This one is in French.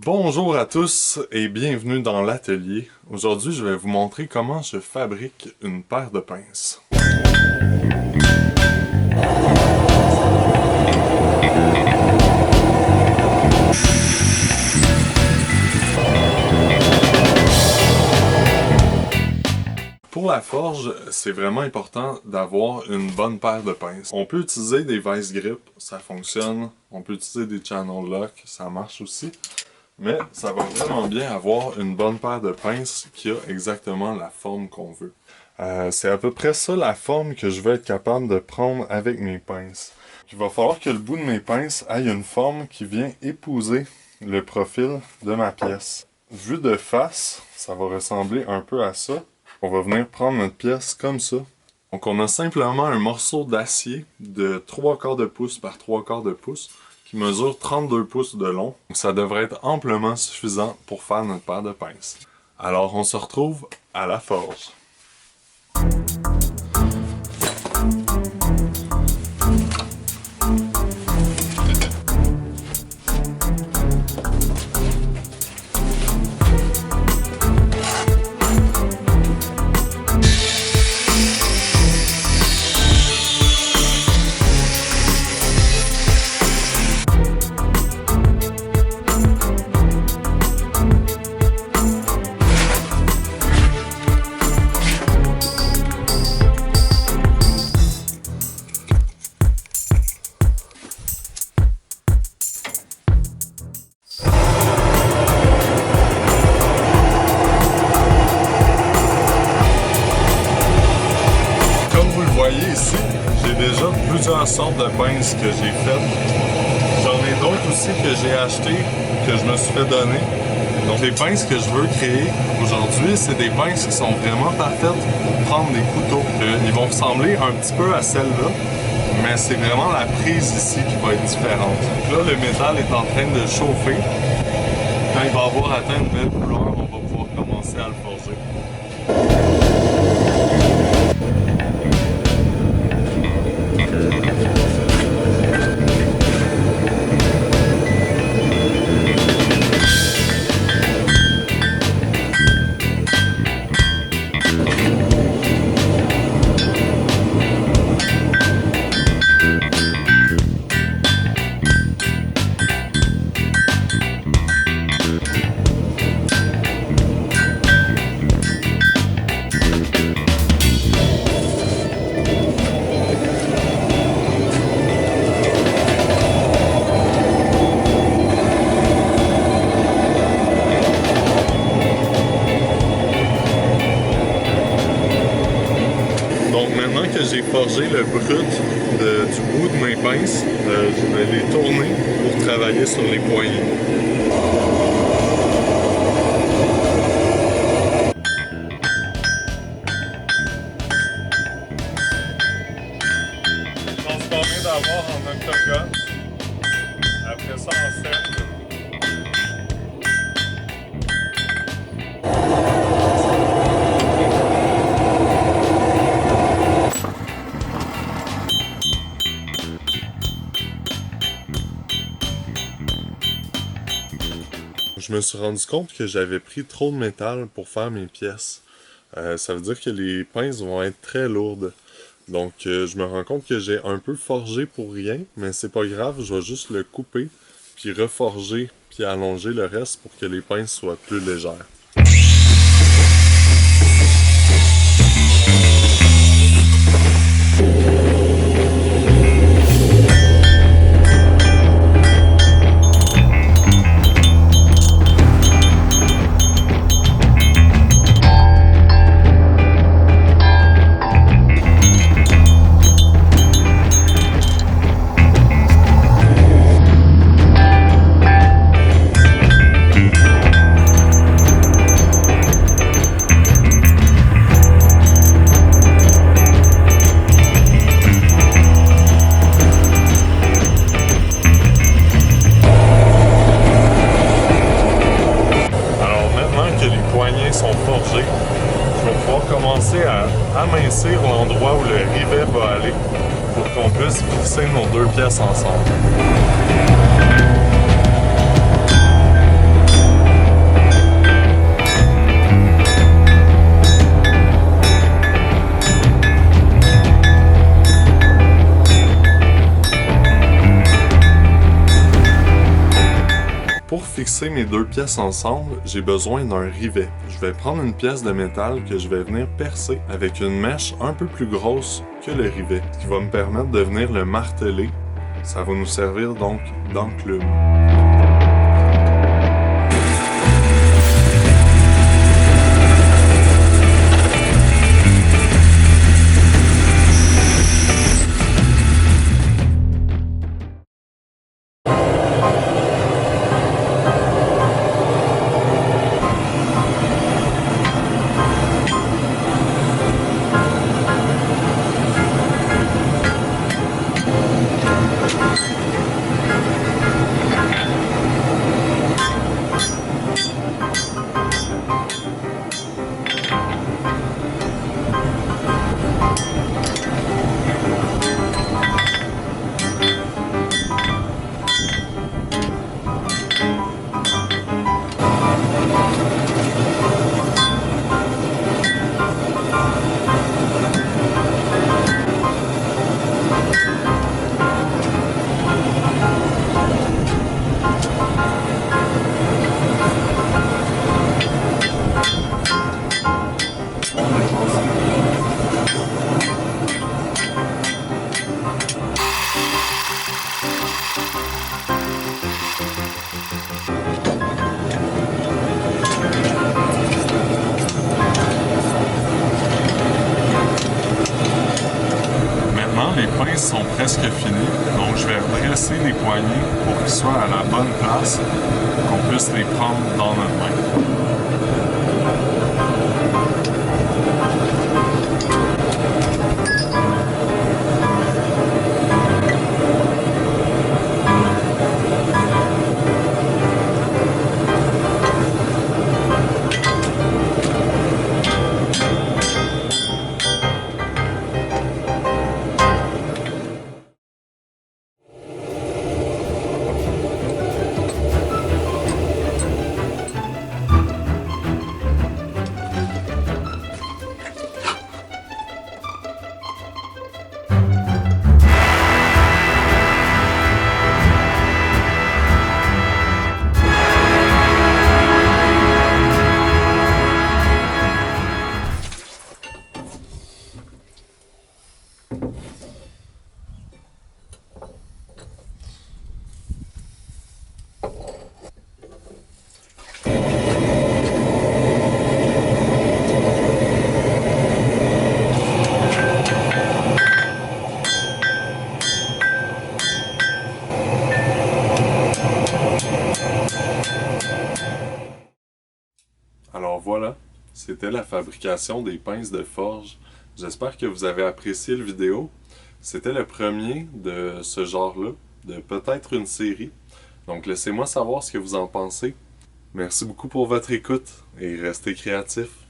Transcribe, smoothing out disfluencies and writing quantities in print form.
Bonjour à tous et bienvenue dans l'atelier. Aujourd'hui, je vais vous montrer comment je fabrique une paire de pinces. Pour la forge, c'est vraiment important d'avoir une bonne paire de pinces. On peut utiliser des vice grip, ça fonctionne. On peut utiliser des channel lock, ça marche aussi. Mais ça va vraiment bien avoir une bonne paire de pinces qui a exactement la forme qu'on veut. C'est à peu près ça la forme que je vais être capable de prendre avec mes pinces. Il va falloir que le bout de mes pinces ait une forme qui vient épouser le profil de ma pièce. Vu de face, ça va ressembler un peu à ça. On va venir prendre notre pièce comme ça. Donc on a simplement un morceau d'acier de 3/4 de pouce par 3/4 de pouce qui mesure 32 pouces de long. Donc ça devrait être amplement suffisant pour faire notre paire de pinces. Alors on se retrouve à la forge. Ici, j'ai déjà plusieurs sortes de pinces que j'ai faites. J'en ai d'autres aussi que j'ai achetées, que je me suis fait donner. Donc les pinces que je veux créer aujourd'hui, c'est des pinces qui sont vraiment parfaites pour prendre des couteaux. Ils vont ressembler un petit peu à celle-là, mais c'est vraiment la prise ici qui va être différente. Donc là, le métal est en train de chauffer. Quand il va avoir atteint une belle couleur, on va pouvoir commencer à le forger. Maintenant que j'ai forgé le brut du bout de mes pinces, je vais les tourner pour travailler sur les poignées. Transformer d'abord en octogone, après ça en cercle. Je me suis rendu compte que j'avais pris trop de métal pour faire mes pièces. Ça veut dire que les pinces vont être très lourdes. Donc je me rends compte que j'ai un peu forgé pour rien, mais c'est pas grave, je vais juste le couper, puis reforger, puis allonger le reste pour que les pinces soient plus légères. commencer à amincir l'endroit où le rivet va aller pour qu'on puisse fixer nos deux pièces ensemble. fixer mes deux pièces ensemble, j'ai besoin d'un rivet. Je vais prendre une pièce de métal que je vais venir percer avec une mèche un peu plus grosse que le rivet, ce qui va me permettre de venir le marteler. Ça va nous servir donc d'enclume. Les pinces sont presque finies, donc je vais redresser les poignées pour qu'ils soient à la bonne place, qu'on puisse les prendre dans notre main. Alors voilà, c'était la fabrication des pinces de forge. J'espère que vous avez apprécié la vidéo. C'était le premier de ce genre-là, de peut-être une série. Donc laissez-moi savoir ce que vous en pensez. Merci beaucoup pour votre écoute et restez créatifs.